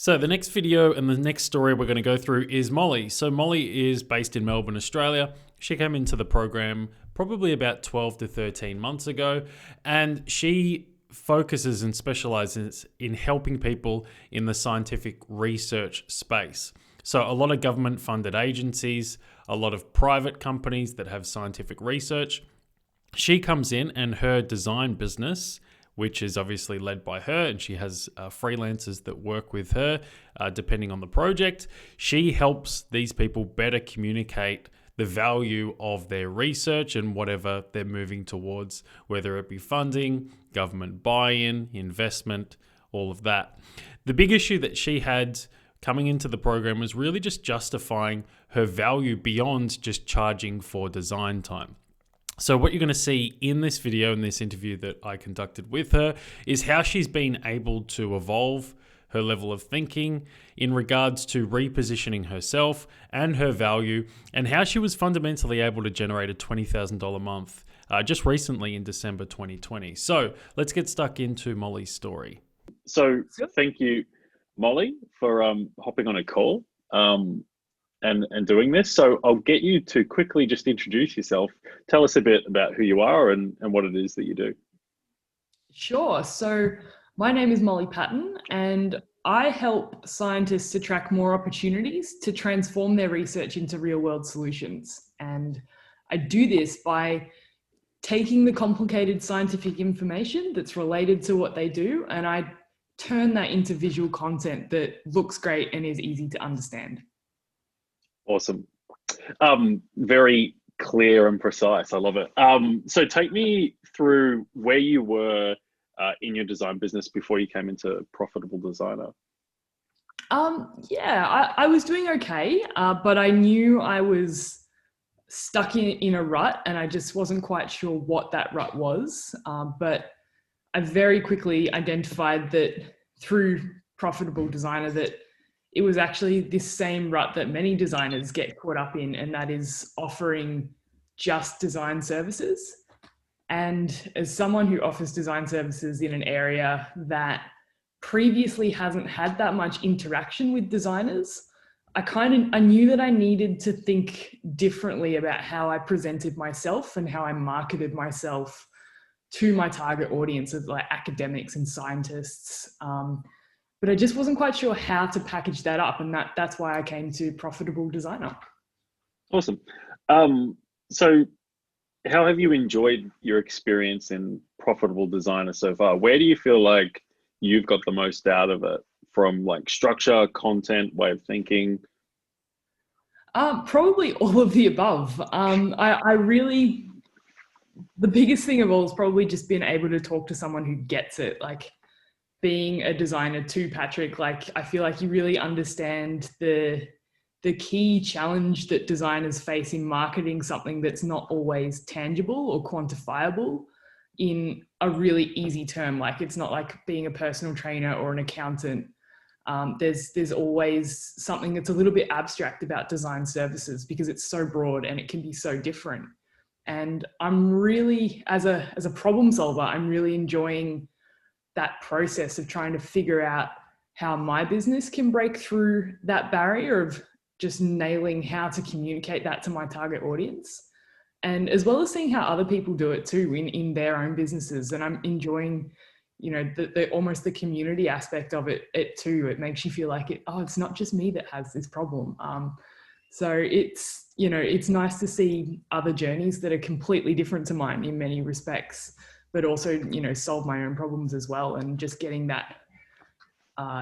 So the next video and the next story we're going to go through is Molly. So Molly is based in Melbourne, Australia. She came into the program probably about 12 to 13 months ago, and she focuses and specializes in helping people in the scientific research space. So a lot of government funded agencies, a lot of private companies that have scientific research. She comes in and her design business, which is obviously led by her, and she has freelancers that work with her depending on the project. She helps these people better communicate the value of their research and whatever they're moving towards, whether it be funding, government buy-in, investment, all of that. The big issue that she had coming into the program was really just justifying her value beyond just charging for design time. So what you're going to see in this video, in this interview that I conducted with her, is how she's been able to evolve her level of thinking in regards to repositioning herself and her value, and how she was fundamentally able to generate a $20,000 a month just recently in December 2020. So let's get stuck into Molly's story. So thank you, Molly, for hopping on a call. And doing this. So I'll get you to quickly just introduce yourself. Tell us a bit about who you are and what it is that you do. Sure. So my name is Molly Patton, and I help scientists attract more opportunities to transform their research into real-world solutions. And I do this by taking the complicated scientific information that's related to what they do, and I turn that into visual content that looks great and is easy to understand. Awesome. Very clear and precise. I love it. So take me through where you were in your design business before you came into Profitable Designer. I was doing okay, but I knew I was stuck in a rut, and I just wasn't quite sure what that rut was. But I very quickly identified that through Profitable Designer that it was actually this same rut that many designers get caught up in, and that is offering just design services. And as someone who offers design services in an area that previously hasn't had that much interaction with designers, I knew that I needed to think differently about how I presented myself and how I marketed myself to my target audience of like academics and scientists. But I just wasn't quite sure how to package that up, and that's why I came to Profitable Designer. Awesome. So how have you enjoyed your experience in Profitable Designer so far? Where do you feel like you've got the most out of it, from like structure, content, way of thinking? Probably all of the above. I really, the biggest thing of all is probably just being able to talk to someone who gets it. Like, being a designer too, Patrick, like I feel like you really understand the key challenge that designers face in marketing something that's not always tangible or quantifiable in a really easy term. Like, it's not like being a personal trainer or an accountant. There's always something that's a little bit abstract about design services because it's so broad and it can be so different. And I'm really, as a problem solver, I'm really enjoying that process of trying to figure out how my business can break through that barrier of just nailing how to communicate that to my target audience, and as well as seeing how other people do it too in their own businesses. And I'm enjoying, you know, the almost the community aspect of it too. It makes you feel like it's not just me that has this problem. So it's, you know, it's nice to see other journeys that are completely different to mine in many respects, but also, you know, solve my own problems as well, and just getting that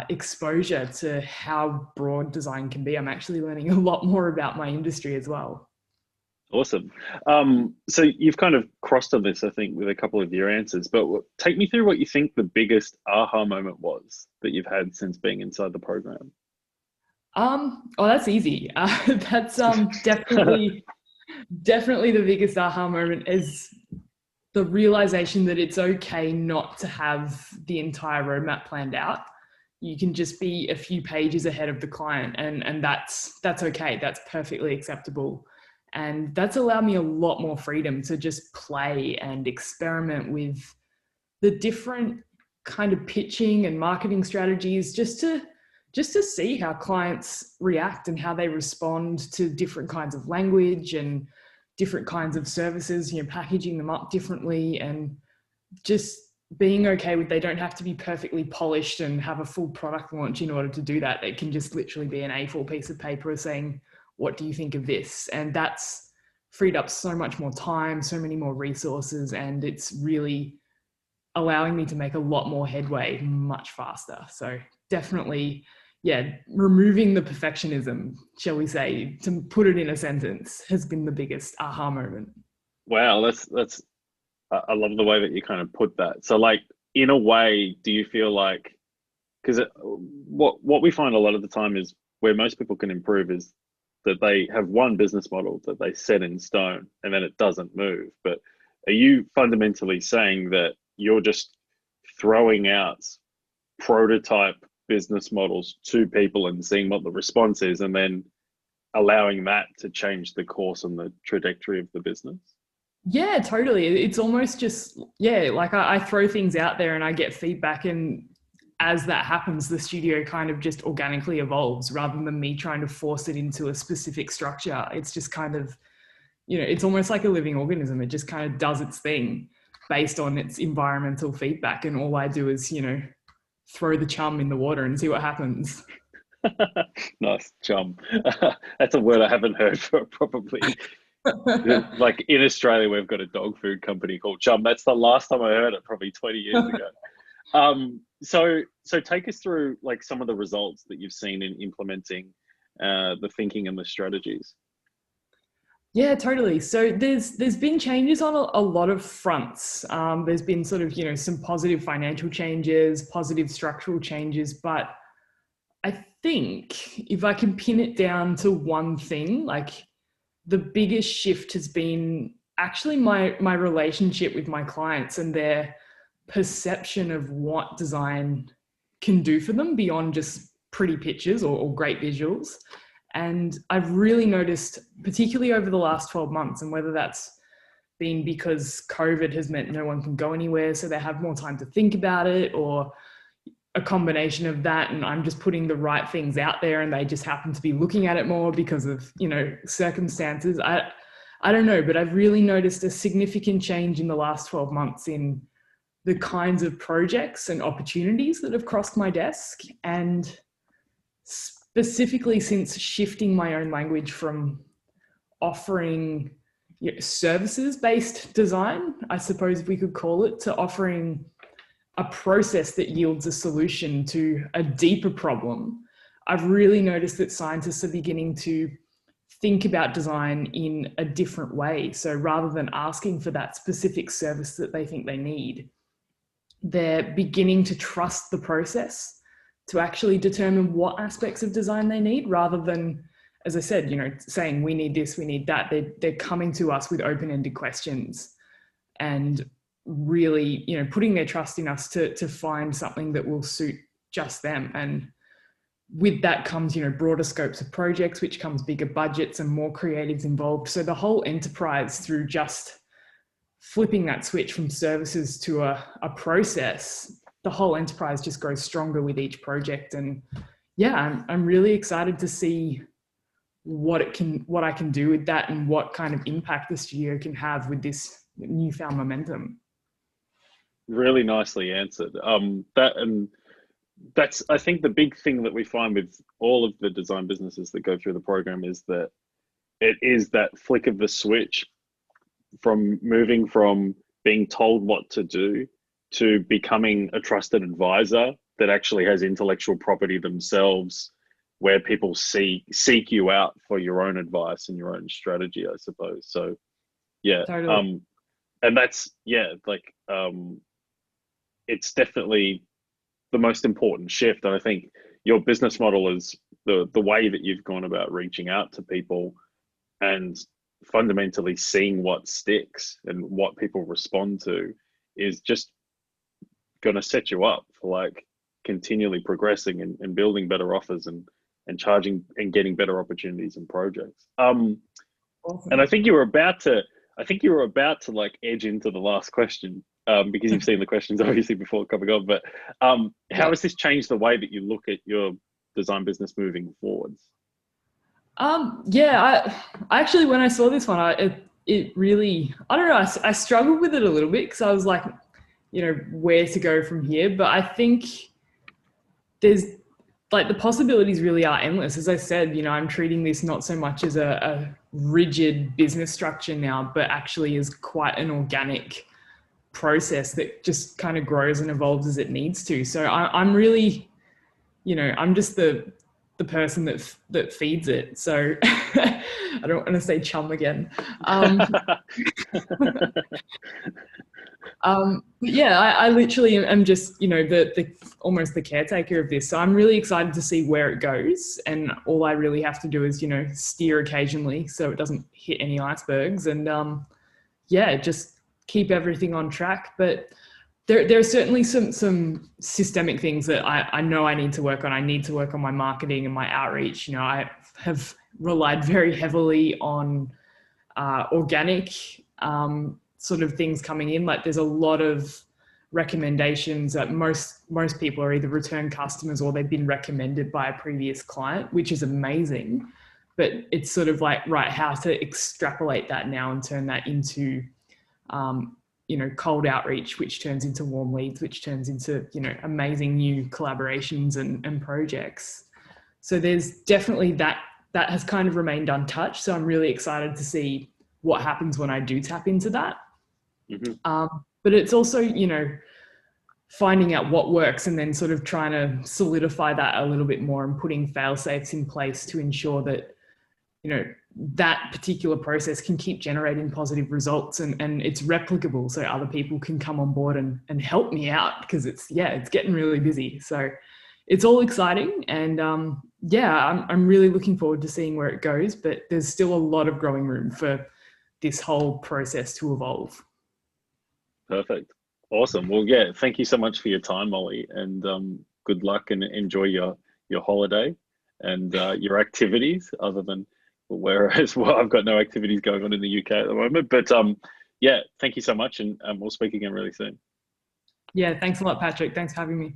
exposure to how broad design can be. I'm actually learning a lot more about my industry as well. Awesome. So you've kind of crossed on this, I think, with a couple of your answers, but take me through what you think the biggest aha moment was that you've had since being inside the program. That's easy. That's definitely the biggest aha moment is the realization that it's okay not to have the entire roadmap planned out. You can just be a few pages ahead of the client, and that's okay. That's perfectly acceptable. And that's allowed me a lot more freedom to just play and experiment with the different kind of pitching and marketing strategies, just to just to see how clients react and how they respond to different kinds of language and different kinds of services, packaging them up differently, and just being okay with they don't have to be perfectly polished and have a full product launch in order to do that. They can just literally be an A4 piece of paper saying, what do you think of this? And that's freed up so much more time, so many more resources, and it's really allowing me to make a lot more headway much faster. So definitely, yeah, removing the perfectionism, shall we say, to put it in a sentence, has been the biggest aha moment. Wow, that's I love the way that you kind of put that. So like, in a way, do you feel like, because what we find a lot of the time is where most people can improve is that they have one business model that they set in stone and then it doesn't move. But are you fundamentally saying that you're just throwing out prototype business models to people and seeing what the response is, and then allowing that to change the course and the trajectory of the business? Yeah, totally. It's almost just, yeah, like I throw things out there and I get feedback, and as that happens, the studio kind of just organically evolves rather than me trying to force it into a specific structure. It's just kind of, it's almost like a living organism. It just kind of does its thing based on its environmental feedback. And all I do is, throw the chum in the water and see what happens. Nice, chum. That's a word I haven't heard for probably. Like in Australia, we've got a dog food company called Chum. That's the last time I heard it, probably 20 years ago. So take us through like some of the results that you've seen in implementing the thinking and the strategies. Yeah, totally. So there's been changes on a lot of fronts. There's been sort of, some positive financial changes, positive structural changes, but I think if I can pin it down to one thing, like the biggest shift has been actually my relationship with my clients and their perception of what design can do for them beyond just pretty pictures or great visuals. And I've really noticed, particularly over the last 12 months, and whether that's been because COVID has meant no one can go anywhere, so they have more time to think about it, or a combination of that, and I'm just putting the right things out there and they just happen to be looking at it more because of, circumstances. I don't know, but I've really noticed a significant change in the last 12 months in the kinds of projects and opportunities that have crossed my desk. And specifically since shifting my own language from offering services-based design, I suppose we could call it, to offering a process that yields a solution to a deeper problem, I've really noticed that scientists are beginning to think about design in a different way. So rather than asking for that specific service that they think they need, they're beginning to trust the process to actually determine what aspects of design they need, rather than, as I said, saying we need this, we need that. They're coming to us with open-ended questions and really, putting their trust in us to find something that will suit just them. And with that comes, broader scopes of projects, which comes bigger budgets and more creatives involved. So the whole enterprise, through just flipping that switch from services to a process, the whole enterprise just grows stronger with each project. And yeah, I'm really excited to see what I can do with that and what kind of impact the studio can have with this newfound momentum. Really nicely answered. That's I think the big thing that we find with all of the design businesses that go through the program is that it is that flick of the switch from moving from being told what to do to becoming a trusted advisor that actually has intellectual property themselves, where people seek you out for your own advice and your own strategy, I suppose. So yeah. Totally. And that's, it's definitely the most important shift. And I think your business model is the way that you've gone about reaching out to people and fundamentally seeing what sticks and what people respond to is just going to set you up for like continually progressing and building better offers and charging and getting better opportunities and projects. Awesome. And I think you were about to like edge into the last question, because you've seen the questions obviously before coming on, but how has this changed the way that you look at your design business moving forwards? Yeah, I actually, when I saw this one, it really, I don't know, I struggled with it a little bit because I was like, where to go from here. But I think there's like the possibilities really are endless. As I said, I'm treating this not so much as a rigid business structure now, but actually as quite an organic process that just kind of grows and evolves as it needs to. So I'm really, I'm just the person that feeds it. So I don't want to say chum again. But yeah, I literally am just, the almost the caretaker of this. So I'm really excited to see where it goes. And all I really have to do is, steer occasionally so it doesn't hit any icebergs, and yeah, just keep everything on track. But there are certainly some systemic things that I know I need to work on. I need to work on my marketing and my outreach. I have relied very heavily on organic sort of things coming in. Like there's a lot of recommendations that most people are either return customers or they've been recommended by a previous client, which is amazing. But it's sort of like, right, how to extrapolate that now and turn that into cold outreach, which turns into warm leads, which turns into, amazing new collaborations and projects. So there's definitely that has kind of remained untouched. So I'm really excited to see what happens when I do tap into that. Mm-hmm. But it's also, finding out what works and then sort of trying to solidify that a little bit more and putting fail safes in place to ensure that, that particular process can keep generating positive results and it's replicable so other people can come on board and help me out, because it's getting really busy. So it's all exciting, and I'm really looking forward to seeing where it goes, but there's still a lot of growing room for this whole process to evolve. Perfect. Awesome. Well, yeah, thank you so much for your time, Molly, and good luck and enjoy your holiday and your activities, other than whereas I've got no activities going on in the UK at the moment. But yeah, thank you so much, and we'll speak again really soon. Yeah, thanks a lot, Patrick. Thanks for having me.